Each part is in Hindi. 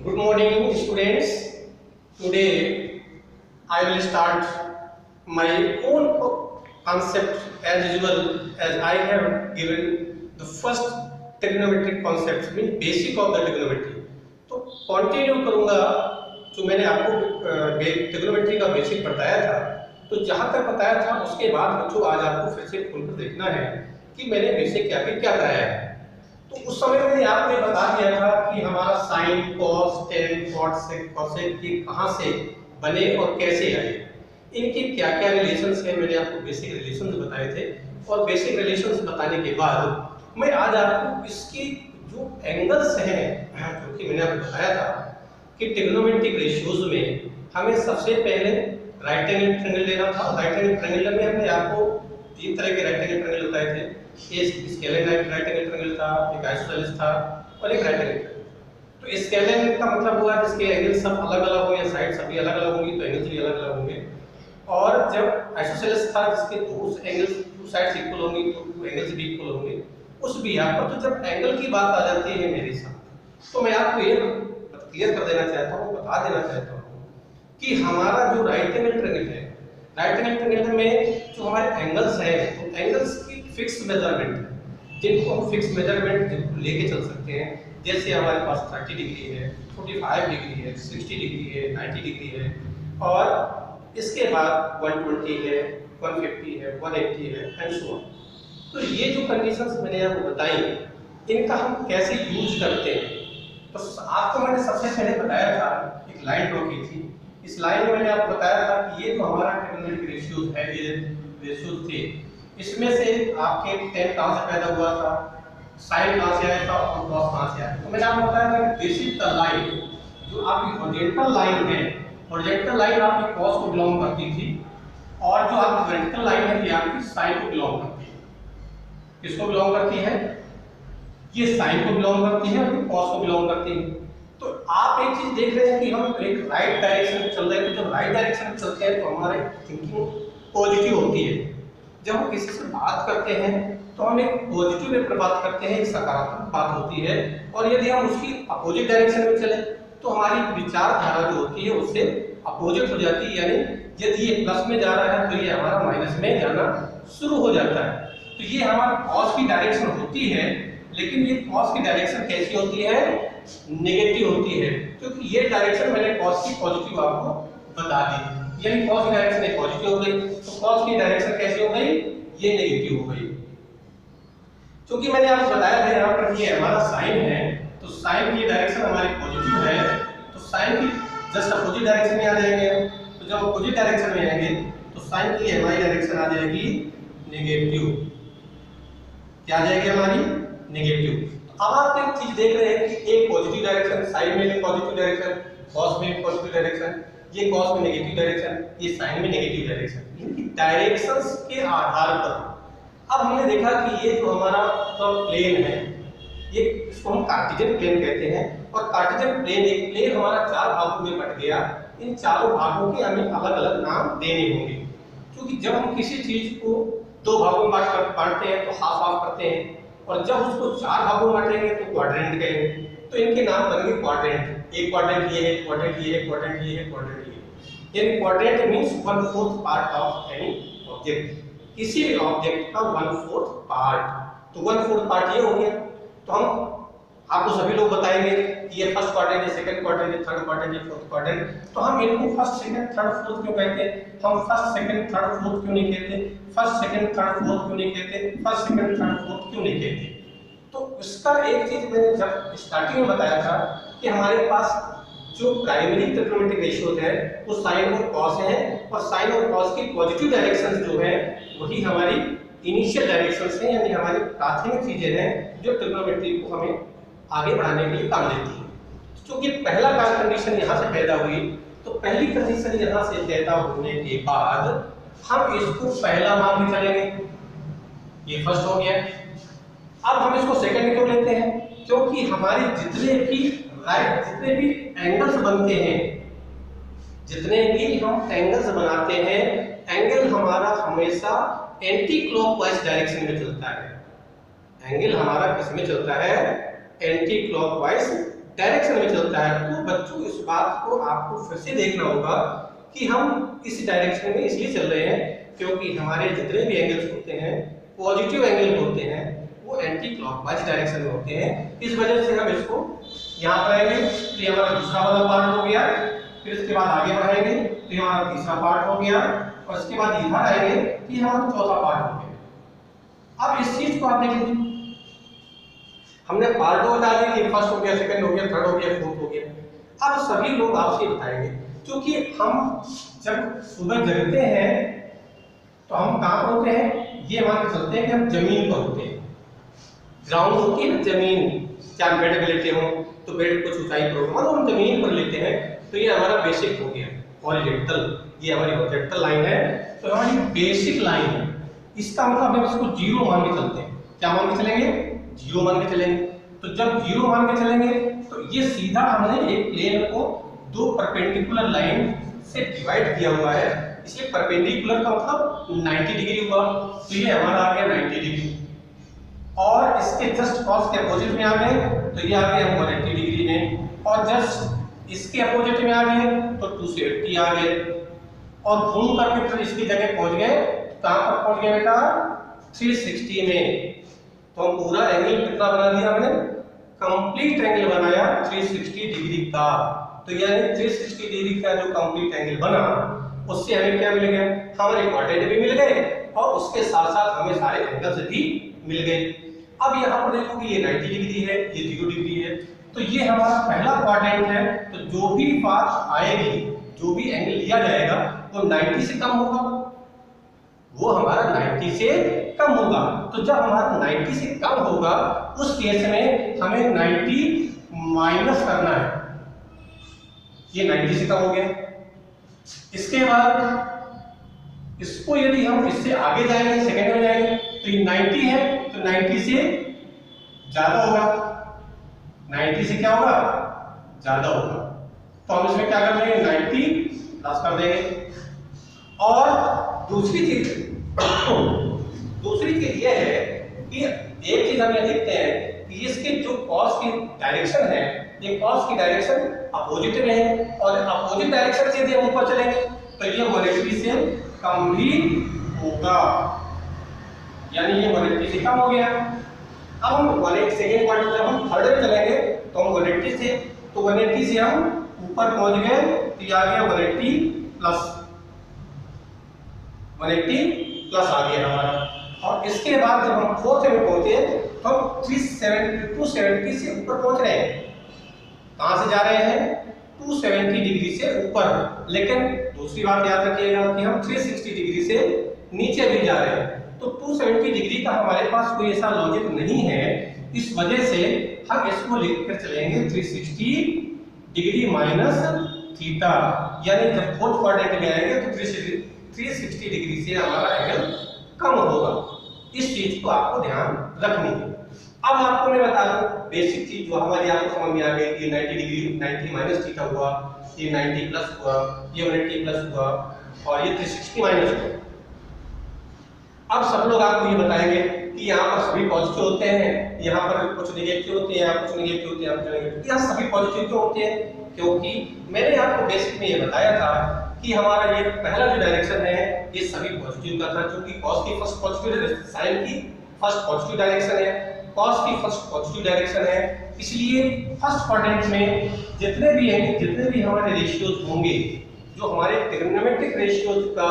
Good morning, students. Today I will start my own concept as usual, as I have given the first trigonometric concept, mean basic of the trigonometry. तो कंटिन्यू करूंगा जो मैंने आपको ट्रिगोनोमेट्री का बेसिक बताया था। तो जहां तक बताया था उसके बाद बच्चों आज आपको फिर से खोलकर देखना है कि मैंने बेसिक क्या कराया है। तो उस समय मैंने आपको बता दिया था कि हमारा sign, cos, ten, cot, sec, cosec ये कहां से बने और कैसे आए, इनके क्या क्या रिलेशंस हैं, मैंने आपको बेसिक रिलेशंस बताए थे। और बेसिक रिलेशंस बताने के बाद मैं आज आपको इसकी जो एंगल्स हैं, क्योंकि मैंने आपको बताया था कि ट्रिग्नोमेट्रिक रेशियोज में हमें सबसे पहले राइट एंगल ट्रायंगल लेना था। राइट एंगल ट्रायंगल में हमने आपको तीन तरह के राइट एंगल ट्रायंगल बताए थे। एक स्केलर राइट एंगल ट्रायंगल था, एक आइसोसेलेस था और एक राइट एंगल ट्रायंगल। तो स्केलर का मतलब हुआ जिसके एंगल सब अलग अलग हो या साइड सभी अलग अलग होंगी तो एंगल्स भी अलग अलग होंगे। और जब आइसोसेलेस था जिसके दो एंगल्स टू साइड्स इक्वल होंगी तो एंगल्स भी इक्वल होंगे उस बिहाफ पर। तो जब एंगल की बात आ जाती है मेरे साथ, तो मैं आपको ये क्लियर कर देना चाहता हूँ, बता देना चाहता हूँ कि हमारा जो राइट एंगल ट्रायंगल है, राइट एंगल ट्रायंगल में जो हमारे एंगल्स हैं, तो एंगल्स की फिक्स मेजरमेंट है जिनको हम फिक्स मेजरमेंट लेके चल सकते हैं। जैसे हमारे पास 30 डिग्री है, 45 डिग्री है, 60 डिग्री है, 90 डिग्री है और इसके बाद 120 है, 150 है, 180 है एंड सो ऑन। तो ये जो कंडीशंस मैंने आपको बताई इनका हम कैसे यूज करते हैं, तो आपको मैंने सबसे पहले बताया था, एक लाइन ड्रॉ की थी। इस लाइन में मैंने आपको बताया था कि ये जो हमारा ट्रिग्नोमेट्रिक रेशियोज है, ये रेशियोज थे, इसमें से आपके टेन कहां से पैदा हुआ था, साइन कहां से आया था और कॉस कहां से आया था। तो मैंने आपको बताया था कि बेसिक द लाइन जो आपकी हॉरिजॉन्टल लाइन है, हॉरिजॉन्टल लाइन आपकी कॉस को बिलोंग करती थी और जो आपकी वर्टिकल लाइन है ये आपकी साइन को बिलोंग करती है। किसको बिलोंग करती है? ये साइन को बिलोंग करती है और ये कॉस को बिलोंग करती है। तो आप एक चीज देख रहे हैं कि हम एक राइट डायरेक्शन में चल रहे हैं, तो जब राइट डायरेक्शन में चलते हैं तो हमारी थिंकिंग पॉजिटिव होती है। जब हम किसी से बात करते हैं तो हम एक पॉजिटिव वे पर बात करते हैं, एक सकारात्मक बात होती है। और यदि हम उसकी अपोजिट डायरेक्शन में चले तो हमारी विचारधारा जो होती है उससे अपोजिट हो जाती है, यानी यदि ये प्लस में जा रहा है तो ये हमारा माइनस में जाना शुरू हो जाता है। तो ये हमारा कॉस की डायरेक्शन होती है, लेकिन ये कॉस की डायरेक्शन कैसी होती है? नेगेटिव होती है, क्योंकि ये डायरेक्शन मैंने कॉस की पॉजिटिव आपको बता दी, यानी कॉस की डायरेक्शन एक पॉजिटिव हो गई, तो कॉस की डायरेक्शन कैसी हो गई? ये नेगेटिव हो गई। क्योंकि मैंने आपको बताया था यहाँ पर ये हमारा साइन है, तो साइन की डायरेक्शन हमारी पॉजिटिव है, तो साइन की जस्ट अपोजिट डायरेक्शन में आ जाएंगे। तो जब अपोजिट डायरेक्शन में आएंगे तो साइन की हमारी डायरेक्शन आ जाएगी नेगेटिव। क्या आ जाएगी हमारी? नेगेटिव। तो अब आप एक चीज देख रहे हैं कि एक पॉजिटिव डायरेक्शन, साइन में एक पॉजिटिव डायरेक्शन, कॉस में एक पॉजिटिव डायरेक्शन, ये कॉस में नेगेटिव डायरेक्शन, ये साइन में नेगेटिव डायरेक्शन। इनकी डायरेक्शंस के आधार पर अब हमने देखा कि ये जो हमारा प्लेन है, ये इसको हम कार्टेशियन प्लेन कहते हैं। और कार्टेशियन प्लेन एक प्लेन हमारा चार भागों में बट गया। इन चारों भागों के हमें अलग अलग नाम देने होंगे, क्योंकि जब हम किसी चीज को दो भागों में बांटते हैं तो हाफ हाफ करते हैं, और जब उसको चार भागों में बांटेंगे तो क्वाड्रेंट कहेंगे। तो इनके नाम बनेंगे क्वाड्रेंट। एक क्वाड्रेंट ये है, क्वाड्रेंट ये है, क्वाड्रेंट ये है, क्वाड्रेंट ये है। इन quadrant means 1/4 part of any object, किसी भी ऑब्जेक्ट का 1/4 पार्ट। तो 1/4 पार्ट ये हो गया। तो हम आपको सभी लोग बताएंगे कि ये फर्स्ट क्वाड्रेंट है, सेकंड क्वाड्रेंट है, थर्ड क्वाड्रेंट है, फोर्थ क्वाड्रेंट। तो हम इनको फर्स्ट सेकंड थर्ड फोर्थ क्यों कहते हैं? हम फर्स्ट सेकंड थर्ड फोर्थ क्यों नहीं कहते? फर्स्ट सेकंड थर्ड फोर्थ क्यों नहीं कहते? फर्स्ट सेकंड थर्ड फोर्थ क्यों नहीं कहते? तो इसका एक चीज मैंने जब स्टार्टिंग में बताया था कि हमारे पास जो प्राइमरी ट्रिग्नोमेट्रिक रेशियोज है वो साइन और कॉस है, और साइन और कॉस की पॉजिटिव डायरेक्शंस जो है वही हमारी इनिशियल डायरेक्शंस हैं, यानी हमारी प्राथमिक चीजें हैं जो ट्रिग्नोमेट्री को हमें आगे बढ़ाने के लिए काम देती है। क्योंकि पहला कंडीशन यहाँ से पैदा हुई, तो पहली कंडीशन यहाँ से पैदा होने के बाद हम इसको पहला मान के चलेंगे, ये फर्स्ट हो गया। अब हम इसको सेकंड क्यों लेते हैं? क्योंकि हमारी जितने भी एंगल्स बनते हैं, जितने भी हम एंगल्स बनाते हैं, एंगल हमारा हमेशा एंटी क्लॉकवाइज डायरेक्शन में चलता है। एंगल हमारा किस में चलता है? एंटी क्लॉकवाइज डायरेक्शन में चलता है, तो बच्चों इस बात को आपको फिर से देखना होगा कि हम इस डायरेक्शन में इसलिए चल रहे हैं क्योंकि हमारे जितने भी एंगल्स होते हैं, पॉजिटिव एंगल होते हैं, वो एंटी क्लॉकवाइज डायरेक्शन में होते हैं। इस वजह से हम इसको यहाँ पर आएंगे तो ये हमारा दूसरा वाला पार्ट हो गया, फिर इसके बाद आगे बढ़ाएंगे तो ये हमारा तीसरा पार्ट हो गया, और इसके बाद इधर आएंगे तो ये हमारा चौथा पार्ट हो गया। अब इस चीज को आप देख लीजिए, हमने पार्ट बता दिए, फर्स्ट हो गया, सेकंड हो गया, थर्ड हो गया, फोर्थ हो गया। अब सभी लोग आपसे बताएंगे, क्योंकि हम जब सुबह जगते हैं तो हम कहाँ पर होते हैं, ये मान के चलते हैं कि हम जमीन पर होते हैं। ग्राउंड होती है ना जमीन, चाहे बेड पे लेटे हो तो बेड कुछ ऊंचाई पर होगा, तो हम जमीन पर लेते हैं। तो ये हमारा बेसिक हो गया हॉरिजॉन्टल, ये हमारी हॉरिजॉन्टल लाइन है, तो हमारी बेसिक लाइन है। इसका मतलब हम इसको जीरो मान के चलते हैं। क्या मान के चलेंगे? जीरो मान के चलेंगे। तो जब जीरो मान के चलेंगे तो ये सीधा हमने एक प्लेन को दो परपेंडिकुलर लाइन से डिवाइड किया हुआ है, इसलिए परपेंडिकुलर का मतलब 90 डिग्री हुआ, तो ये हमारा आ गया 90 डिग्री। और इसके जस्ट कॉस के अपोजिट में आ गए तो ये आ गए हम 180 डिग्री में, और जस्ट इसके अपोजिट में आ गए तो 270 आ गए, और घूम करके फिर इसकी जगह पहुंच गए, कहां पर पहुंच गए बेटा? 360 में। तो हम पूरा एंगल कितना बना दिया हमने? कंप्लीट एंगल बनाया 360 डिग्री का। तो यानी 360 डिग्री का जो कंप्लीट एंगल बना, उससे हमें क्या मिल गया? हमारे क्वाड्रेंट भी मिल गए और उसके साथ साथ हमें सारे एंगल्स भी मिल गए। अब यहाँ पर देखोगे ये 90 डिग्री है, ये 0 डिग्री है, तो ये हमारा पहला क्वाड्रेंट है। तो जो भी बात आएगी, जो भी एंगल लिया जाएगा वो 90 से कम होगा, वो हमारा 90 से कम होगा। तो जब हमारा 90 से कम होगा उस केस में हमें 90 माइनस करना है, ये 90 से कम हो गया। इसके बाद इसको यदि हम इससे आगे जाएंगे, सेकंड में जाएंगे, तो ये 90 है तो 90 से ज्यादा होगा, 90 से क्या होगा? ज्यादा होगा। तो हम इसमें क्या कर देंगे? 90 प्लस कर देंगे। और दूसरी चीज ये है कि एक चीज हम ये देखते हैं कि इसके जो कॉस की डायरेक्शन है, ये कॉस की डायरेक्शन अपोजिट में है, और अपोजिट डायरेक्शन से यदि हम ऊपर चलेंगे तो ये 180 से कम भी होगा, यानी ये 180 से कम हो गया। अब हम 180 सेकेंड पॉइंट जब हम थर्ड में चलेंगे तो हम 180 से हम ऊपर पहुंच गए, तो ये आ गया 180 प्लस आ गया हमारा। और इसके बाद जब हम फोर्थ में पहुंचे तो हम 270 से ऊपर पहुंच रहे हैं। कहां से जा रहे हैं? 270 डिग्री से ऊपर। लेकिन दूसरी बात याद रखिएगा कि हम 360 डिग्री से नीचे भी जा रहे हैं, तो 270 डिग्री का हमारे पास कोई ऐसा लॉजिक नहीं है। इस वजह से हम इसको लिखकर चलेंगे 360 डिग्री माइनस थीटा, यानी जब फोर्थ क्वाड्रेंट में आएंगे तो 360 डिग्री से हमारा एंगल कम होगा। इस चीज को आपको ध्यान रखनी है। अब आपको मैं बता दूं बेसिक चीज जो हमारी आपको समझ में आ गई कि 90 डिग्री 90 माइनस थीटा हुआ, ये 90 प्लस हुआ, ये 180 प्लस हुआ, और ये 360 माइनस हुआ। अब सब लोग आपको ये बताएंगे कि यहाँ पर सभी पॉजिटिव होते हैं, यहाँ पर कुछ नेगेटिव होते हैं, यहाँ कुछ नेगेटिव होते हैं, यहाँ कुछ नेगेटिव। यहाँ सभी पॉजिटिव क्यों होते हैं? क्योंकि मैंने आपको बेसिक में ये बताया था कि हमारा ये पहला जो डायरेक्शन है ये सभी पॉजिटिव का था, क्योंकि कॉस की फर्स्ट पॉजिटिव, साइन की फर्स्ट पॉजिटिव डायरेक्शन है, कॉस की फर्स्ट पॉजिटिव डायरेक्शन है। इसलिए फर्स्ट क्वाड्रेंट में जितने भी हमारे रेशियोज होंगे, जो हमारे ट्रिग्नोमेट्रिक रेशियोज का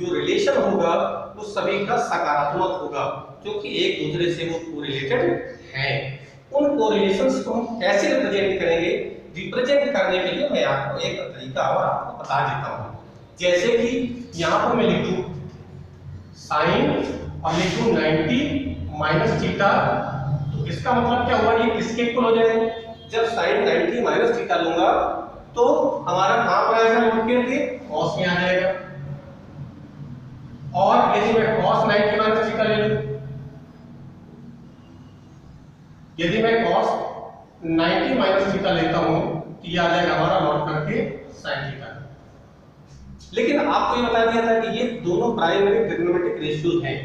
जो रिलेशन होगा वो सभी का सकारात्मक होगा, क्योंकि एक दूसरे से वो कोरिलेटेड हैं। उन कोरिलेशंस को हम कैसे रिप्रेजेंट करेंगे? रिप्रेजेंट करने के लिए मैं आपको एक तरीका और आपको बता देता हूं। जैसे कि यहां पर मैं लिखूं साइन और लिखूं 90 माइनस थीटा, तो इसका मतलब क्या हुआ? ये किसके इक्वल हो जाएगा? जब साइन 90 माइनस थीटा लूंगा तो हमारा कहां पर आएगा? लिमिट के लिए कॉस में आ जाएगा। और यदि मैं cos 90 माइनस थीटा ले लूं, यदि मैं cos 90 माइनस थीटा लेता हूं तो ये आ जाएगा हमारा लॉट करके sin थीटा। लेकिन आपको ये बता दिया था कि ये दोनों प्राइमरी ट्रिग्नोमेट्रिक रेशियोज हैं।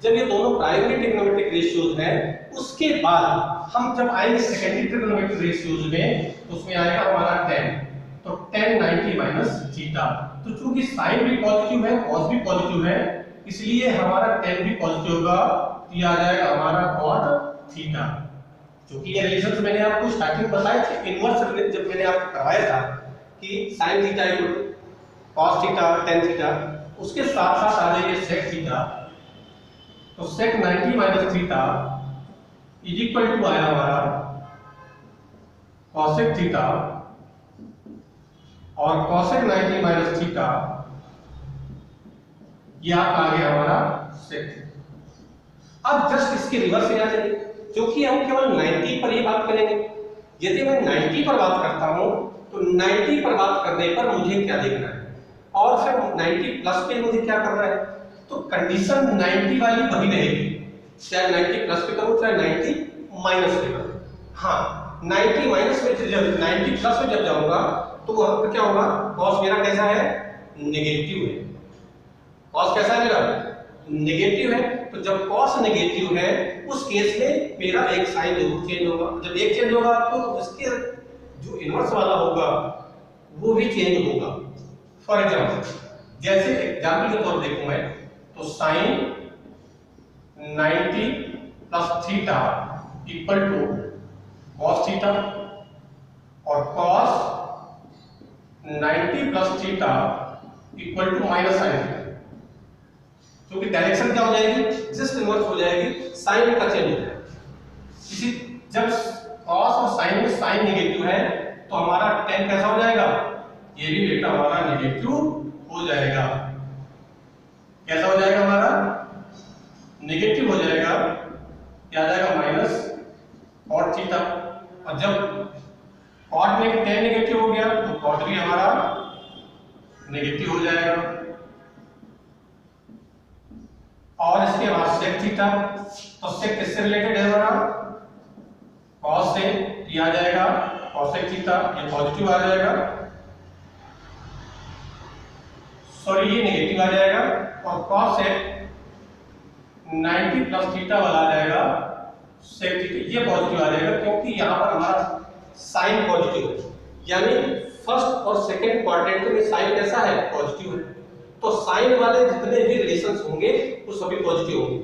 जब ये दोनों प्राइमरी ट्रिग्नोमेट्रिक रेशियोज हैं, उसके बाद हम जब आएंगे सेकेंडरी ट्रिग्नोमेट्रिक रेशियोज में, तो उसमें आएगा हमारा tan, तो tan 90 माइनस थीटा। तो चूंकि साइन भी पॉजिटिव है, cos भी पॉजिटिव है, इसलिए हमारा tan भी पॉजिटिव होगा, तो ये आ जाएगा हमारा cot थीटा। क्योंकि ये रिलेशंस मैंने आपको स्टार्टिंग बताए थे, इनवर्स जब मैंने आपको कराया था कि sin theta equal to cos theta tan theta, उसके साथ साथ आ जाएगा sec थीटा। तो sec 90 minus theta is equal to आया हमारा cosec थीटा, और cosec 90 माइनस थीटा ये आपका आ गया हमारा sec थीटा। अब जस्ट इसके रिवर्स में आ जाइए, क्योंकि हम केवल 90 पर ही बात करेंगे। यदि मैं 90 पर बात करता हूं, तो 90 पर बात करने पर मुझे क्या देखना है, और फिर 90 प्लस पे मुझे क्या करना है, तो कंडीशन 90 वाली वही रहेगी, चाहे 90 प्लस पे करूं चाहे 90 माइनस पे करूं। हाँ, 90 माइनस में जब 90 प्लस में जब जाऊंगा तो वहां पर क्या होगा, cos मेरा कैसा है, नेगेटिव है। cos कैसा है मेरा, नेगेटिव है। तो जब cos नेगेटिव है, उस केस में मेरा एक साइन जरूर चेंज होगा। जब एक चेंज होगा तो उसके जो इनवर्स वाला होगा वो भी चेंज होगा। फॉर एग्जाम्पल, जैसे एग्जाम्पल के तौर पर देखूं मैं, तो sine 90 plus theta equal to cos theta, और cos 90 plus theta equal to minus sine theta. क्योंकि डायरेक्शन क्या हो जाएगी, जस्ट इनवर्स हो जाएगी, साइन का चेंज हो जाएगा। इसी जब cos और साइन में साइन नेगेटिव है, तो हमारा tan कैसा हो जाएगा, ये भी बेटा हमारा नेगेटिव हो जाएगा। कैसा हो जाएगा, हमारा नेगेटिव हो जाएगा, क्या आ जाएगा, माइनस cot थीटा। और जब cot में tan नेगेटिव हो गया, तो cot भी हमारा नेगेटिव हो जाएगा। और इसके बाद sec थीटा, तो sec किससे रिलेटेड है हमारा, cos से, ये आ जाएगा cosec थीटा, ये पॉजिटिव आ जाएगा, सॉरी ये नेगेटिव आ जाएगा, और cosec 90 प्लस थीटा वाला आ जाएगा sec थीटा, ये पॉजिटिव आ जाएगा, क्योंकि यहाँ पर हमारा साइन पॉजिटिव है, यानी फर्स्ट और सेकंड क्वाड्रेंट में साइन कैसा है, पॉजिटिव है। तो साइन वाले जितने भी रिलेशंस होंगे वो सभी पॉजिटिव होंगे।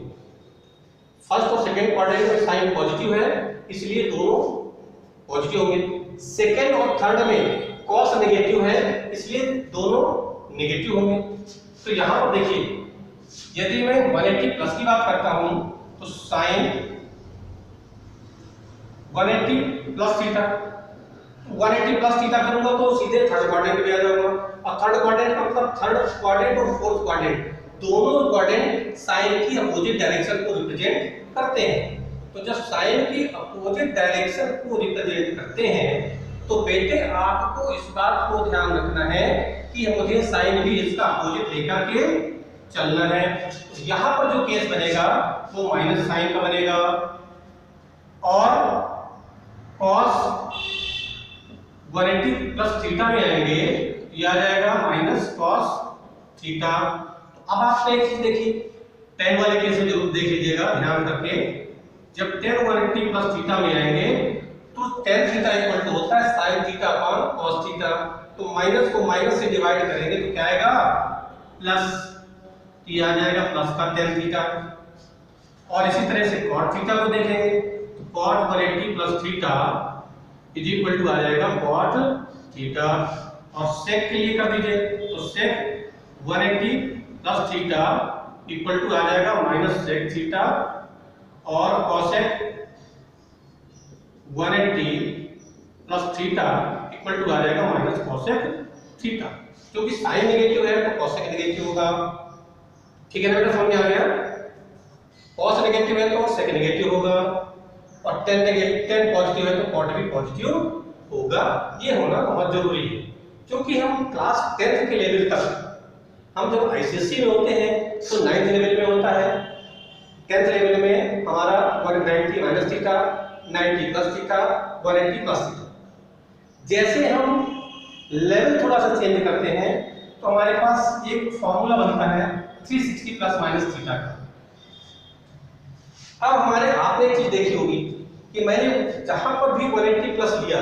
फर्स्ट और सेकंड क्वाड्रेंट में साइन पॉजिटिव है, इसलिए दोनों पॉजिटिव होंगे। सेकंड और थर्ड में cos नेगेटिव है, इसलिए दोनों नेगेटिव होंगे। तो यहां पर देखिए, यदि मैं 180 प्लस की बात करता हूं, तो sine 180 plus theta, 180 plus theta करूंगा तो सीधे थर्ड क्वाड्रेंट में आ जाऊंगा। और थर्ड क्वाड्रेंट का मतलब थर्ड क्वाड्रेंट और फोर्थ क्वाड्रेंट, दोनों क्वाड्रेंट साइन की अपोजिट डायरेक्शन को रिप्रेजेंट करते हैं। तो जब साइन की अपोजिट डायरेक्शन को रिप्रेजेंट करते हैं, तो बेटे आपको इस बात को ध्यान रखना है कि मुझे साइन भी इसका अपोजिट लेकर के चलना है। यहाँ पर जो केस बनेगा वो माइनस साइन का बनेगा, और cos 180 प्लस थीटा में आएंगे, ये आ जाएगा माइनस cos थीटा। तो अब आप एक चीज देखिए, tan वाले केस में जरूर देख लीजिएगा ध्यान करके, जब tan 180 प्लस थीटा में आएंगे तो tan थीटा इक्वल टू होता है sin theta upon cos theta. तो माइनस को माइनस से डिवाइड करेंगे तो क्या आएगा, प्लस, ये आ जाएगा प्लस का tan थीटा। और इसी तरह से cot थीटा को देखेंगे, तो cot 180 plus theta is equal to आ जाएगा cot थीटा। और sec के लिए कर दीजिए, तो sec 180 plus theta equal to आ जाएगा माइनस sec थीटा, और cosec 180 plus theta equal to आ जाएगा माइनस cosec थीटा। क्योंकि साइन नेगेटिव है तो cosec नेगेटिव होगा। ठीक है ना बेटा, समझ में आ गया। cos नेगेटिव है तो sec नेगेटिव होगा, और tan पॉजिटिव है तो cot भी पॉजिटिव होगा। ये होना बहुत जरूरी है, क्योंकि हम क्लास 10th के लेवल तक, हम जब आईसीएसई में होते हैं तो 9th लेवल में होता है, 10th लेवल में हमारा 190 minus theta, 90 plus theta, 180 plus theta. जैसे हम लेवल थोड़ा सा चेंज करते हैं तो हमारे पास एक फॉर्मूला बनता है 360 प्लस माइनस थीटा का। अब हमारे आपने एक चीज देखी होगी कि मैंने जहां पर भी 180 प्लस लिया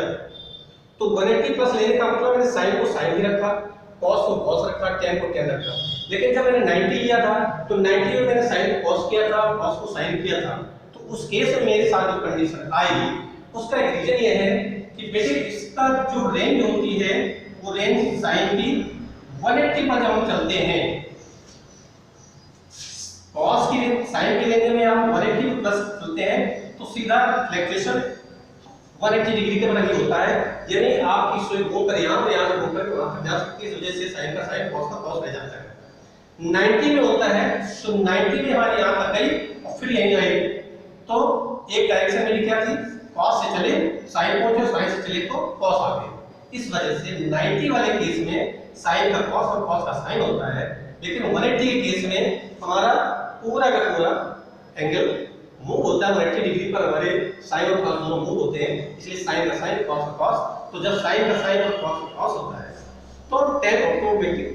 तो 180 प्लस लेने का मतलब मैंने साइन को साइन ही रखा, कॉस को कॉस रखा, tan को tan रखा। लेकिन जब मैंने 90 लिया था तो 90 में मैंने साइन को कॉस किया था, कॉस को साइन किया था। तो उस केस में मेरे साथ जो कंडीशन आई उसका एक रीजन ये है कि बेटे इसका जो रेंज होती है वो रेंज साइन की 180 पर जब हम चलते हैं, कॉस की साइन की रेंज में आप 180 प्लस चलते हैं तो सीधा फ्लक्चुएशन 180 डिग्री के बराबर ही होता है, यानी आप इस वे घूमकर यहां से घूमकर वहां तक जा सकते हैं। इस वजह से साइन का साइन, कॉस का कॉस रह जाता है। 90 में होता है तो 90 में हमारी यहां तक गई और फिर यहीं आई, तो एक डायरेक्शन मेरी क्या थी, कॉस से चले साइन पहुंचे, साइन से चले तो कॉस आ गए। इस वजह से 90 वाले केस में साइन का कॉस और कॉस का साइन होता है, लेकिन 180 के केस में हमारा पूरा का पूरा एंगल मूव होता है। 180 डिग्री पर हमारे साइन और कॉस दोनों मूव होते हैं, इसलिए साइन का साइन, कॉस का कॉस। तो जब साइन का साइन और कॉस का कॉस होता है तो tan ऑटोमेटिक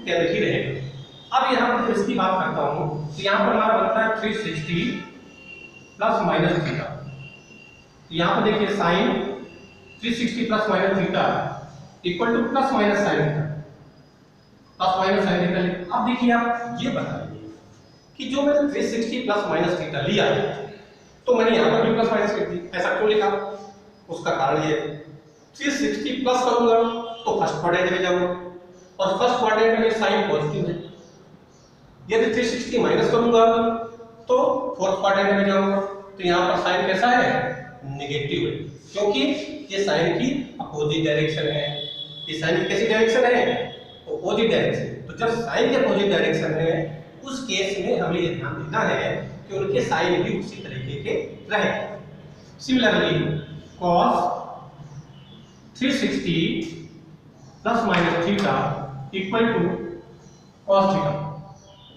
tan ही रहेगा। अब यहां पर इसकी बात करता हूं तो यहां पर हमारा बनता है 360 प्लस माइनस थीटा। यहां पर देखिए sine 360 plus minus theta equal to plus minus sine theta, plus minus sine theta. अब देखिए आप ये बताइए कि जो मैंने 360 प्लस माइनस थीटा लिया तो मैंने यहां पर भी प्लस माइनस कर दी, ऐसा क्यों लिखा? उसका कारण ये 360 प्लस करूंगा तो फर्स्ट क्वाड्रेंट में जाऊंगा और फर्स्ट क्वाड्रेंट में साइन पॉजिटिव है। यदि 360 माइनस करूंगा तो फोर्थ क्वाड्रेंट में जाऊंगा, तो यहां पर साइन कैसा है, नेगेटिव है, क्योंकि ये साइन की अपोजिट डायरेक्शन है। ये साइन की कैसी डायरेक्शन है, अपोजिट डायरेक्शन। तो जब साइन की अपोजिट डायरेक्शन है उस केस में हमें ये ध्यान देना है कि उनके साइन भी उसी तरीके के रहे। Similarly cos 360 plus minus theta equal to cos theta.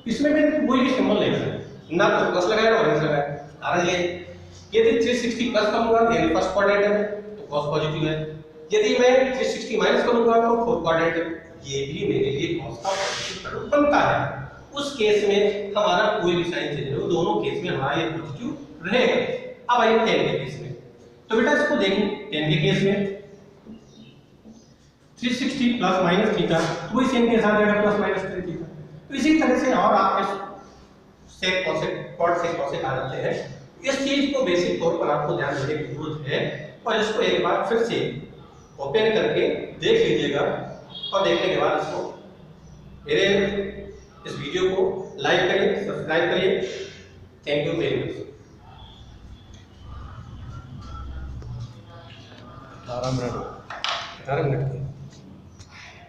इसमें मैं कोई भी सिंबल नहीं लगाया, ना तो प्लस लगाया ना माइनस लगाया। कारण ये यदि 360 प्लस करूंगा यानी फर्स्ट क्वाड्रेंट में तो cos पॉजिटिव है, यदि मैं 360 माइनस करूंगा तो फोर्थ क्वाड्रेंट में, ये भी मेरे लिए cos का पॉजिटिव टर्म बनता है। उस केस में हमारा कोई भी साइन चेंज हो, दोनों केस में हमारा ये पॉजिटिव रहेगा। अब आइए tan के केस में, तो बेटा इसको देखें। tan के केस में 360 प्लस माइनस थीटा तो इस के साथ जाएगा प्लस माइनस tan थीटा। तो इसी तरह से और आपके sec cosec cot sec cosec आ जाते हैं। इस चीज को बेसिक तौर पर आपको ध्यान देने की जरूरत है और इसको एक बार फिर से ओपन करके देख लीजिएगा और देखने के बाद इसको मेरे इस वीडियो को लाइक करिए, सब्सक्राइब करिए। Thank you very much. 18 minute 18 minute